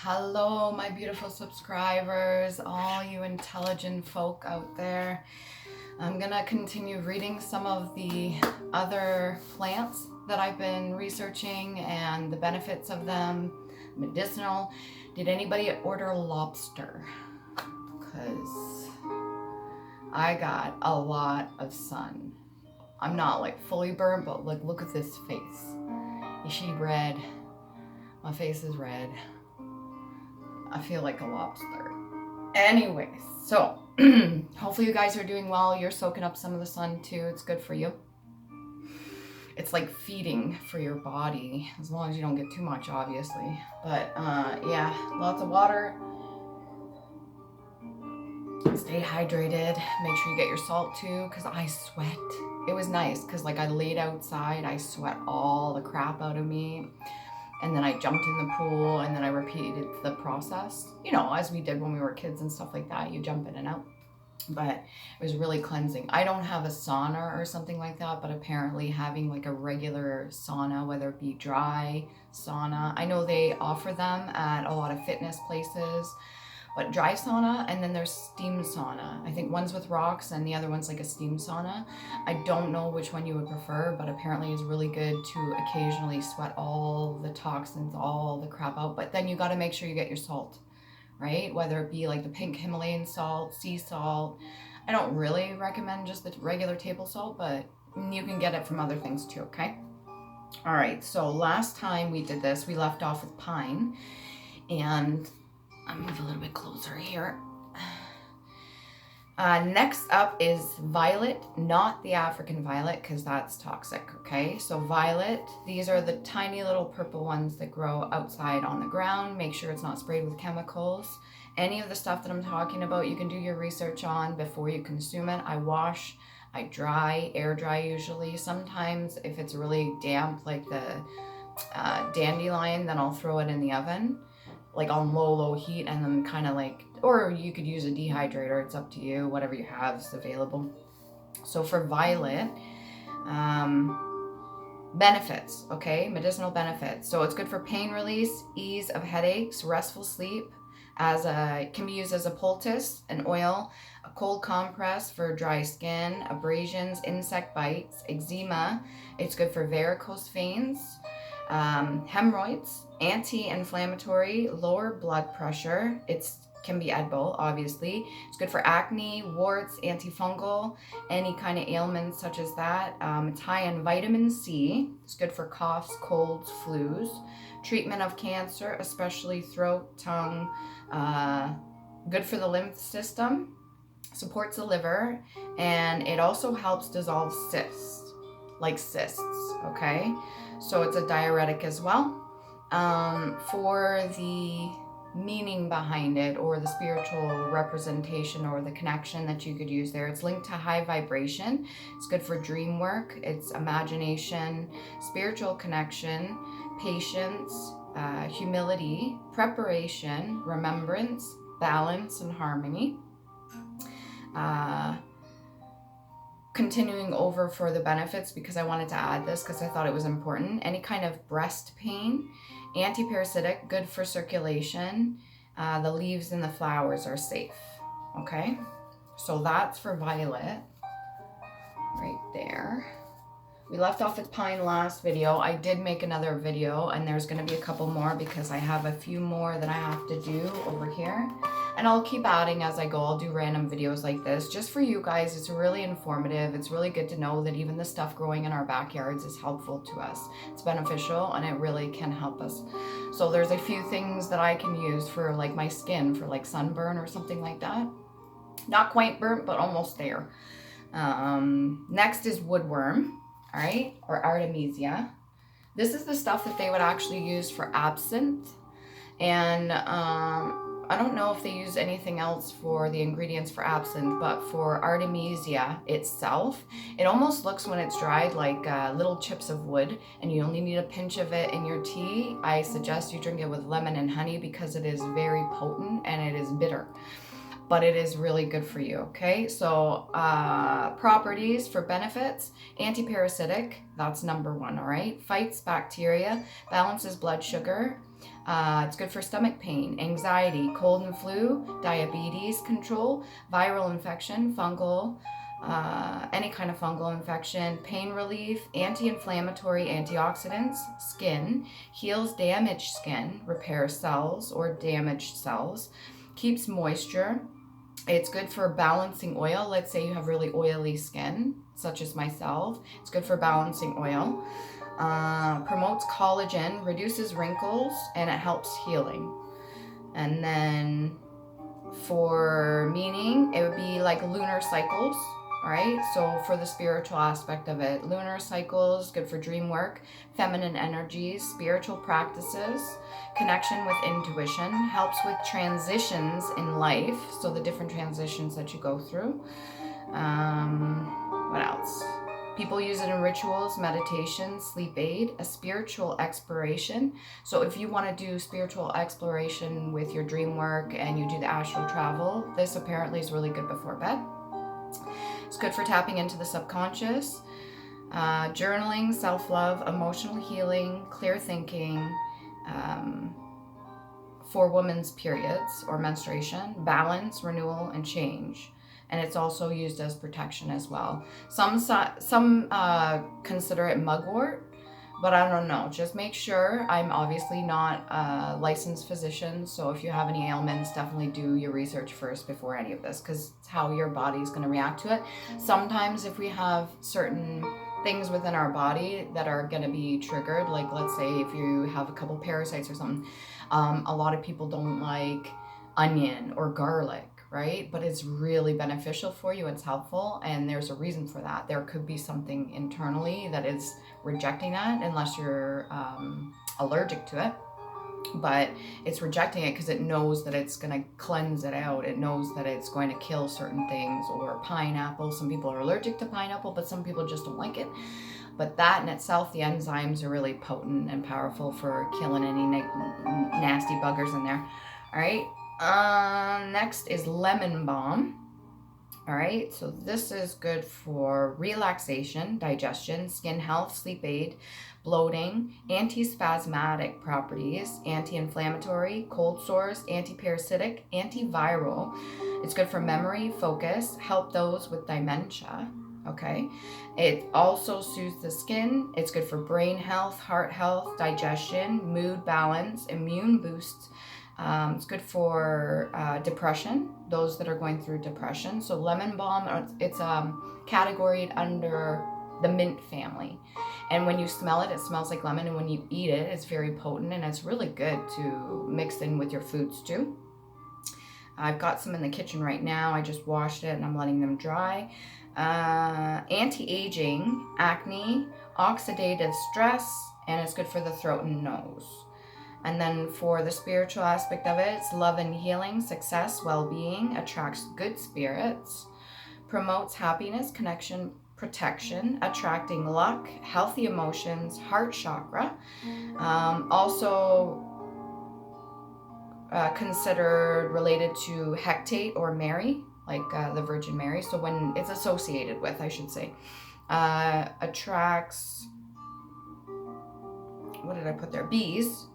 Hello, my beautiful subscribers, all you intelligent folk out there. I'm gonna continue reading some of the other plants that I've been researching and the benefits of them, medicinal. Did anybody order lobster? Because I got a lot of sun. I'm not like fully burnt, but like look at this face. Is she red? My face is red. I feel like a lobster. Anyways, so hopefully you guys are doing well. You're soaking up some of the sun too. It's good for you. It's like feeding for your body, as long as you don't get too much, obviously. But yeah, lots of water. Stay hydrated. Make sure you get your salt too, because I sweat. It was nice because like I laid outside, I sweat all the crap out of me. And then I jumped in the pool, and then I repeated the process, you know, as we did when we were kids and stuff like that. You jump in and out. But it was really cleansing. I don't have a sauna or something like that, but apparently having like a regular sauna, whether it be dry sauna, I know they offer them at a lot of fitness places, but dry sauna, and then there's steam sauna. I think one's with rocks and the other one's like a steam sauna. I don't know which one you would prefer, but apparently it's really good to occasionally sweat all the toxins, all the crap out. But then you got to make sure you get your salt, right? Whether it be like the pink Himalayan salt, sea salt. I don't really recommend just the regular table salt, but you can get it from other things too, okay? All right, so last time we did this, we left off with pine, and I'll move a little bit closer here. Next up is violet, not the African violet, because that's toxic, okay? So violet, these are the tiny little purple ones that grow outside on the ground. Make sure it's not sprayed with chemicals. Any of the stuff that I'm talking about, you can do your research on before you consume it. I wash, I dry, air dry usually. Sometimes if it's really damp, like the dandelion, then I'll throw it in the oven, like on low heat, and then kind of like, or you could use a dehydrator, it's up to you, whatever you have is available. So for violet, benefits, okay, medicinal benefits. So it's good for pain release, ease of headaches, restful sleep, can be used as a poultice, an oil, a cold compress for dry skin, abrasions, insect bites, eczema. It's good for varicose veins, hemorrhoids, anti-inflammatory, lower blood pressure. It can be edible, obviously. It's good for acne, warts, antifungal, any kind of ailments such as that. It's high in vitamin C. It's good for coughs, colds, flus, treatment of cancer, especially throat, tongue. Good for the lymph system, supports the liver, and it also helps dissolve cysts, okay? So it's a diuretic as well. For the meaning behind it, or the spiritual representation or the connection that you could use there, it's linked to high vibration. It's good for dream work, it's imagination, spiritual connection, patience, humility, preparation, remembrance, balance, and harmony. Continuing over for the benefits, because I wanted to add this because I thought it was important. Any kind of breast pain, anti-parasitic, good for circulation. The leaves and the flowers are safe, okay? So that's for violet right there. We left off with pine last video. I did make another video, and there's going to be a couple more because I have a few more that I have to do over here. And I'll keep adding as I go. I'll do random videos like this just for you guys. It's really informative. It's really good to know that even the stuff growing in our backyards is helpful to us. It's beneficial, and it really can help us. So there's a few things that I can use for like my skin, for like sunburn or something like that. Not quite burnt, but almost there. Next is woodworm, all right, or artemisia. This is the stuff that they would actually use for absinthe, and I don't know if they use anything else for the ingredients for absinthe, but for artemisia itself, it almost looks when it's dried like little chips of wood, and you only need a pinch of it in your tea. I suggest you drink it with lemon and honey because it is very potent and it is bitter. but it is really good for you, okay? So properties for benefits: anti-parasitic, that's number one, all right? Fights bacteria, balances blood sugar. It's good for stomach pain, anxiety, cold and flu, diabetes control, viral infection, fungal, any kind of fungal infection, pain relief, anti-inflammatory, antioxidants, skin, heals damaged skin, repairs cells or damaged cells, keeps moisture. It's good for balancing oil. Let's say you have really oily skin, such as myself. It's good for balancing oil. Promotes collagen, reduces wrinkles, and it helps healing. And then for meaning, it would be like lunar cycles. All right, so for the spiritual aspect of it, lunar cycles, good for dream work, feminine energies, spiritual practices, connection with intuition, helps with transitions in life, so the different transitions that you go through. What else? People use it in rituals, meditation, sleep aid, a spiritual exploration. So if you want to do spiritual exploration with your dream work and you do the astral travel, this apparently is really good before bed. It's good for tapping into the subconscious, journaling, self-love, emotional healing, clear thinking, for women's periods or menstruation, balance, renewal, and change. And it's also used as protection as well. Some consider it mugwort, but I don't know. Just make sure. I'm obviously not a licensed physician, so if you have any ailments, definitely do your research first before any of this, because it's how your body is going to react to it. Sometimes if we have certain things within our body that are going to be triggered, like let's say if you have a couple parasites or something, a lot of people don't like onion or garlic, right? But it's really beneficial for you. It's helpful, and there's a reason for that. There could be something internally that is rejecting that, unless you're allergic to it. But it's rejecting it because it knows that it's going to cleanse it out. It knows that it's going to kill certain things. Or pineapple. Some people are allergic to pineapple, but some people just don't like it. But that in itself, the enzymes are really potent and powerful for killing any nasty buggers in there. All right. Next is lemon balm. All right, so this is good for relaxation, digestion, skin health, sleep aid, bloating, anti-spasmodic properties, anti-inflammatory, cold sores, anti-parasitic, antiviral. It's good for memory, focus, help those with dementia. Okay, it also soothes the skin. It's good for brain health, heart health, digestion, mood balance, immune boosts. It's good for depression, those that are going through depression. So lemon balm, it's categorized under the mint family. And when you smell it, it smells like lemon. And when you eat it, it's very potent, and it's really good to mix in with your foods too. I've got some in the kitchen right now. I just washed it and I'm letting them dry. Anti-aging, acne, oxidative stress, and it's good for the throat and nose. And then for the spiritual aspect of it, it's love and healing, success, well-being, attracts good spirits, promotes happiness, connection, protection, attracting luck, healthy emotions, heart chakra. Also considered related to Hecate or Mary, like the Virgin Mary. So when it's associated with, I should say, attracts, what did I put there? Bees.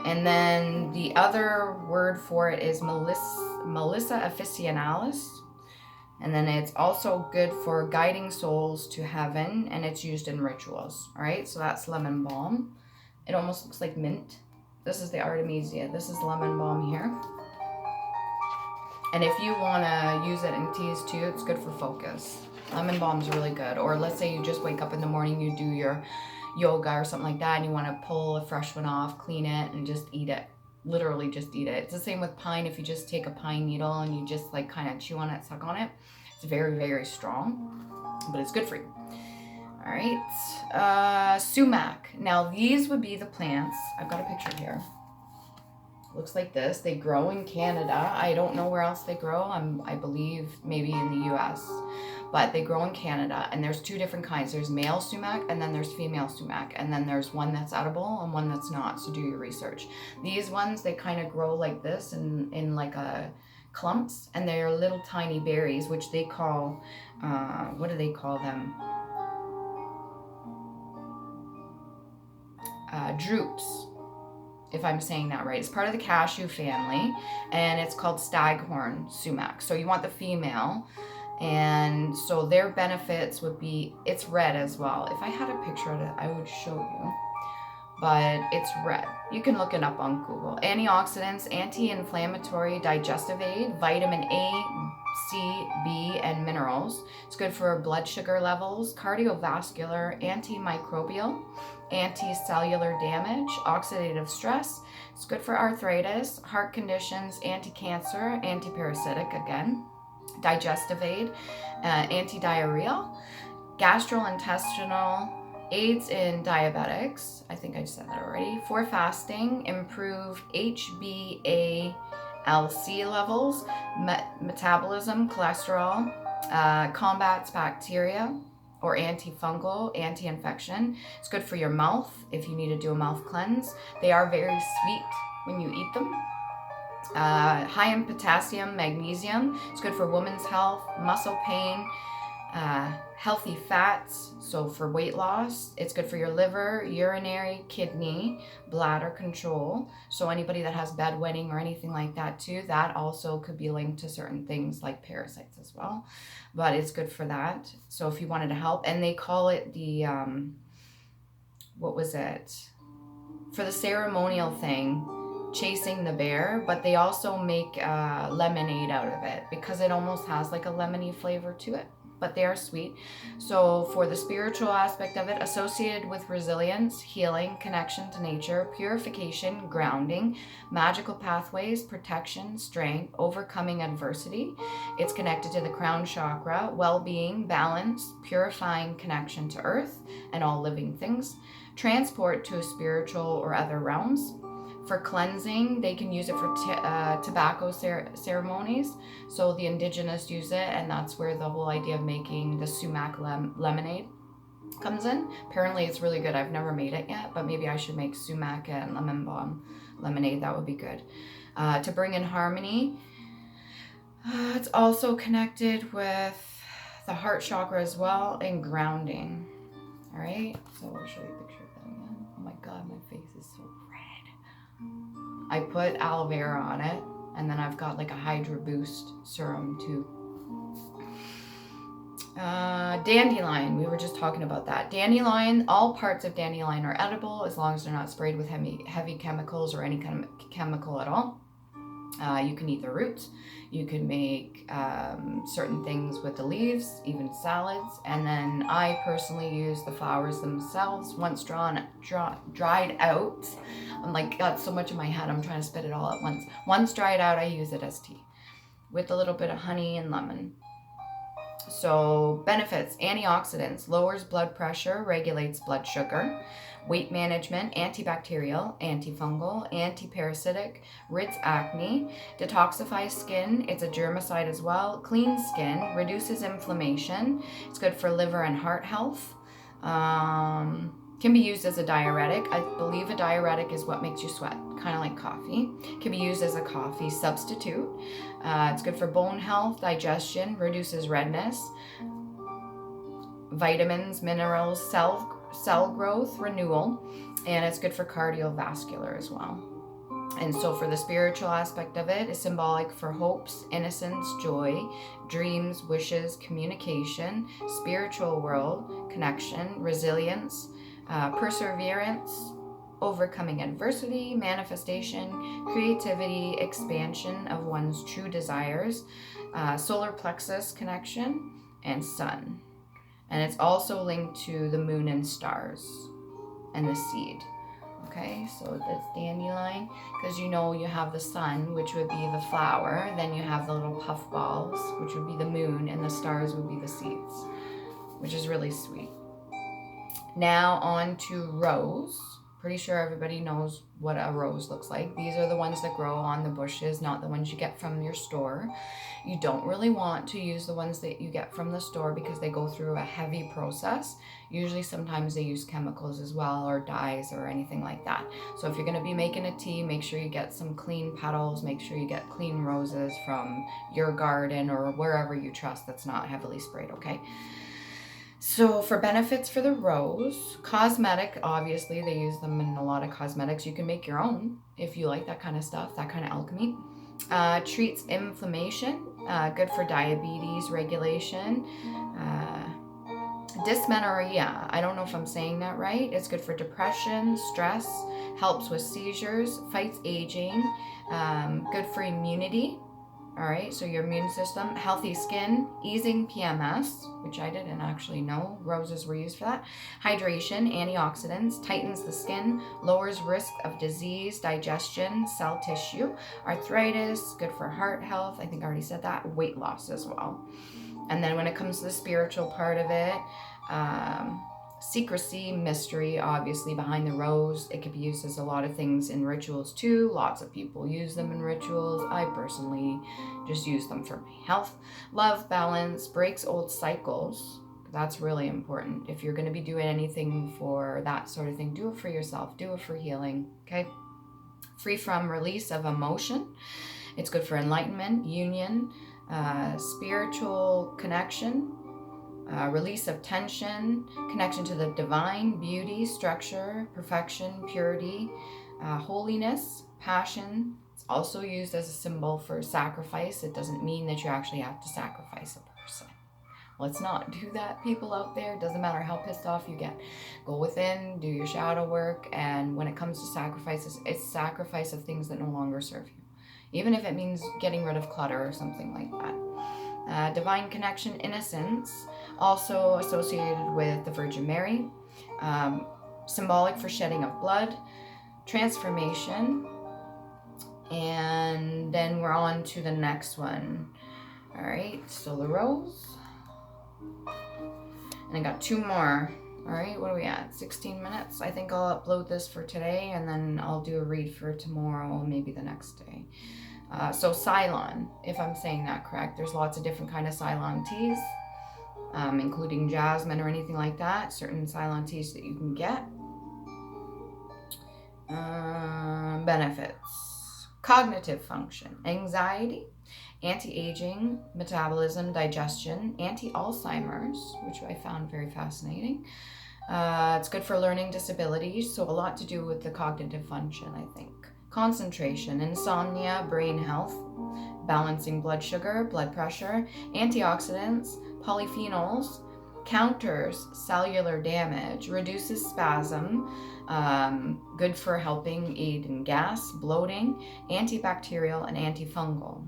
And then the other word for it is Melissa officinalis. And then it's also good for guiding souls to heaven, and it's used in rituals. All right, so that's lemon balm. It almost looks like mint. This is the Artemisia. This is lemon balm here. And if you want to use it in teas too, it's good for focus. Lemon balm is really good. Or let's say you just wake up in the morning, you do your yoga or something like that, and you want to pull a fresh one off, clean it, and just eat it. Literally just eat it. It's the same with pine. If you just take a pine needle and you just like kind of chew on it, suck on it, it's very, very strong, but it's good for you. All right, sumac. Now these would be the plants. I've got a picture here. Looks like this. They grow in Canada. I don't know where else they grow. I believe maybe in the US, but they grow in Canada, and there's two different kinds. There's male sumac, and then there's female sumac, and then there's one that's edible and one that's not, so do your research. These ones, they kind of grow like this in like a clumps, and they're little tiny berries, which they call, what do they call them? Drupes, if I'm saying that right. It's part of the cashew family, and it's called staghorn sumac. So you want the female, and so their benefits would be, it's red as well. If I had a picture of it, I would show you, but it's red. You can look it up on Google. Antioxidants, anti-inflammatory, digestive aid, vitamin A, C, B, and minerals. It's good for blood sugar levels, cardiovascular, antimicrobial, anti-cellular damage, oxidative stress. It's good for arthritis, heart conditions, anti-cancer, anti-parasitic again, digestive aid, anti-diarrheal, gastrointestinal, aids in diabetics. I think I said that already. For fasting, improve HbA1c levels, metabolism, cholesterol, combats bacteria, or antifungal, anti-infection. It's good for your mouth if you need to do a mouth cleanse. They are very sweet when you eat them. High in potassium, magnesium. It's good for women's health, muscle pain, healthy fats, so for weight loss. It's good for your liver, urinary, kidney, bladder control. So anybody that has bedwetting or anything like that too, that also could be linked to certain things like parasites as well. But it's good for that. So if you wanted to help, and they call it the, what was it? For the ceremonial thing, chasing the bear, but they also make lemonade out of it because it almost has like a lemony flavor to it, but they are sweet. So for the spiritual aspect of it, associated with resilience, healing, connection to nature, purification, grounding, magical pathways, protection, strength, overcoming adversity. It's connected to the crown chakra, well-being, balance, purifying connection to earth and all living things, transport to spiritual or other realms. For cleansing, they can use it for tobacco ceremonies. So the indigenous use it, and that's where the whole idea of making the sumac lemonade comes in. Apparently it's really good. I've never made it yet, but maybe I should make sumac and lemon balm lemonade. That would be good. To bring in harmony. It's also connected with the heart chakra as well, and grounding. All right, so I'll show you a picture of that again. Oh my God, my face is so red. I put aloe vera on it, and then I've got like a Hydra Boost serum too. Dandelion, we were just talking about that. Dandelion, all parts of dandelion are edible as long as they're not sprayed with heavy chemicals or any kind of chemical at all. You can eat the roots. You can make certain things with the leaves, even salads. And then I personally use the flowers themselves. Once dried out, I'm like, got so much in my head, I'm trying to spit it all at once. Once dried out, I use it as tea with a little bit of honey and lemon. So benefits, antioxidants, lowers blood pressure, regulates blood sugar, weight management, antibacterial, antifungal, antiparasitic, rids acne, detoxifies skin, it's a germicide as well, cleans skin, reduces inflammation, it's good for liver and heart health, can be used as a diuretic. I believe a diuretic is what makes you sweat, kind of like coffee. Can be used as a coffee substitute. It's good for bone health, digestion, reduces redness, vitamins, minerals, cell growth, renewal, and it's good for cardiovascular as well. And so for the spiritual aspect of it, it's symbolic for hopes, innocence, joy, dreams, wishes, communication, spiritual world, connection, resilience, perseverance, overcoming adversity, manifestation, creativity, expansion of one's true desires, solar plexus connection, and sun. And it's also linked to the moon and stars and the seed. Okay, so that's dandelion, because you know you have the sun, which would be the flower, then you have the little puff balls, which would be the moon, and the stars would be the seeds, which is really sweet. Now on to rose. Pretty sure everybody knows what a rose looks like. These are the ones that grow on the bushes, not the ones you get from your store. You don't really want to use the ones that you get from the store because they go through a heavy process. Usually sometimes they use chemicals as well, or dyes or anything like that. So if you're going to be making a tea, make sure you get some clean petals, make sure you get clean roses from your garden or wherever you trust that's not heavily sprayed, okay? So for benefits for the rose, cosmetic, obviously they use them in a lot of cosmetics. You can make your own if you like that kind of stuff, that kind of alchemy. Treats inflammation, good for diabetes regulation. Dysmenorrhea, I don't know if I'm saying that right. It's good for depression, stress, helps with seizures, fights aging, good for immunity. All right, so your immune system, healthy skin, easing PMS, which I didn't actually know roses were used for that. Hydration, antioxidants, tightens the skin, lowers risk of disease, digestion, cell tissue, arthritis, good for heart health. I think I already said that. Weight loss as well. And then when it comes to the spiritual part of it, secrecy, mystery, obviously behind the rose. It could be used as a lot of things in rituals too. Lots of people use them in rituals. I personally just use them for my health. Love, balance, breaks old cycles. That's really important. If you're going to be doing anything for that sort of thing, do it for yourself. Do it for healing, okay? Free from release of emotion. It's good for enlightenment, union, spiritual connection, release of tension, connection to the divine, beauty, structure, perfection, purity, holiness, passion. It's also used as a symbol for sacrifice. It doesn't mean that you actually have to sacrifice a person. Let's not do that, people out there. It doesn't matter how pissed off you get. Go within, do your shadow work, and when it comes to sacrifices, it's sacrifice of things that no longer serve you. Even if it means getting rid of clutter or something like that. Divine connection, innocence, also associated with the Virgin Mary. Symbolic for shedding of blood, transformation, and then we're on to the next one. All right, so the rose. And I got 2 more. All right, what are we at? 16 minutes. I think I'll upload this for today, and then I'll do a read for tomorrow, maybe the next day. So Ceylon, if I'm saying that correct. There's lots of different kind of Ceylon teas, including jasmine or anything like that. Certain Ceylon teas that you can get. Benefits. Cognitive function. Anxiety. Anti-aging, metabolism, digestion, anti-Alzheimer's, which I found very fascinating. It's good for learning disabilities, so a lot to do with the cognitive function, I think. Concentration, insomnia, brain health, balancing blood sugar, blood pressure, antioxidants, polyphenols, counters cellular damage, reduces spasm, good for helping aid in gas, bloating, antibacterial, and antifungal.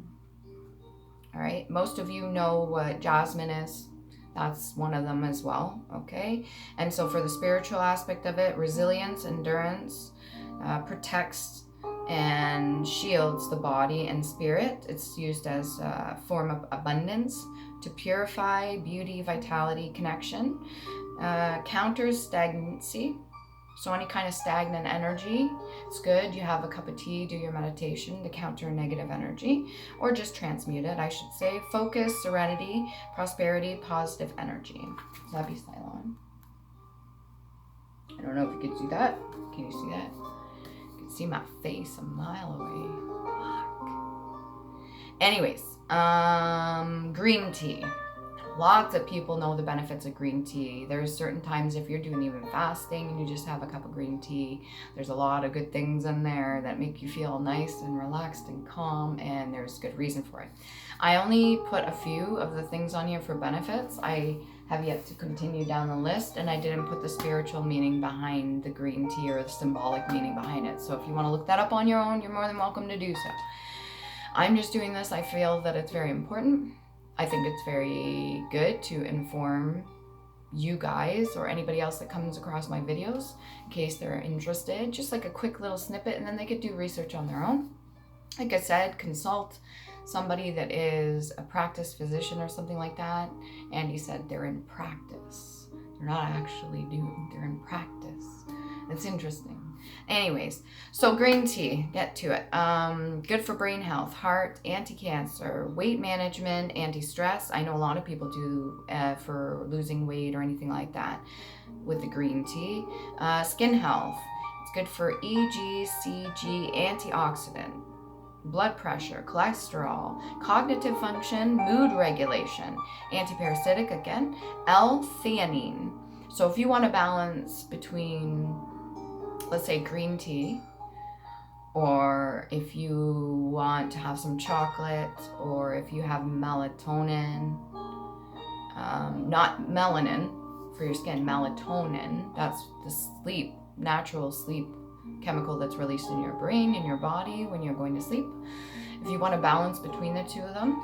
All right, most of you know what jasmine is. That's one of them as well, okay? And so for the spiritual aspect of it, resilience, endurance, protects and shields the body and spirit. It's used as a form of abundance, to purify, beauty, vitality, connection. Counters stagnancy. So any kind of stagnant energy, it's good. You have a cup of tea, do your meditation to counter negative energy, or just transmute it, I should say. Focus, serenity, prosperity, positive energy. So that'd be Ceylon. I don't know if you can see that. Can you see that? You can see my face a mile away. Fuck. Anyways, green tea. Lots of people know the benefits of green tea. There's certain times if you're doing even fasting and you just have a cup of green tea, there's a lot of good things in there that make you feel nice and relaxed and calm, and there's good reason for it. I only put a few of the things on here for benefits. I have yet to continue down the list, and I didn't put the spiritual meaning behind the green tea or the symbolic meaning behind it. So if you want to look that up on your own, you're more than welcome to do so. I'm just doing this. I feel that it's very important. I think it's very good to inform you guys or anybody else that comes across my videos in case they're interested. Just like a quick little snippet, and then they could do research on their own. Like I said, consult somebody that is a practice physician or something like that. And he said they're in practice. They're not actually doing, they're in practice. It's interesting. Anyways, so green tea, get to it. Good for brain health, heart, anti-cancer, weight management, anti-stress. I know a lot of people do for losing weight or anything like that with the green tea. Skin health, it's good for EGCG, antioxidant, blood pressure, cholesterol, cognitive function, mood regulation, antiparasitic again, L-theanine. So if you want to balance between, let's say, green tea, or if you want to have some chocolate, or if you have melatonin, not melanin for your skin, melatonin, that's the sleep, natural sleep chemical that's released in your brain, in your body when you're going to sleep. If you want to balance between the two of them,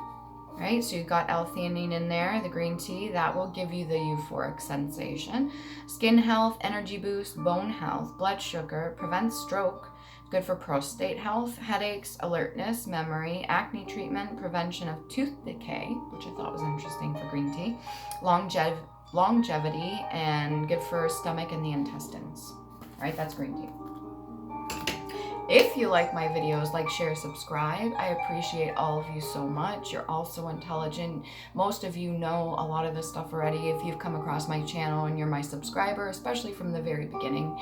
right? So you've got L-theanine in there, the green tea, that will give you the euphoric sensation. Skin health, energy boost, bone health, blood sugar, prevents stroke, good for prostate health, headaches, alertness, memory, acne treatment, prevention of tooth decay, which I thought was interesting for green tea, longevity, and good for stomach and the intestines. All right, that's green tea. If you like my videos, like, share, subscribe. I appreciate all of you so much. You're all so intelligent. Most of you know a lot of this stuff already if you've come across my channel and you're my subscriber, especially from the very beginning.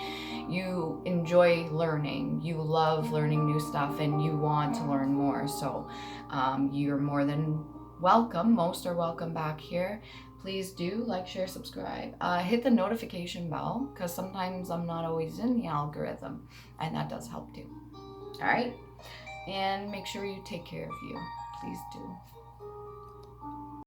You enjoy learning. You love learning new stuff and you want to learn more. So you're more than welcome. Most are welcome back here. Please do like, share, subscribe. Hit the notification bell because sometimes I'm not always in the algorithm, and that does help too. All right? And make sure you take care of you. Please do.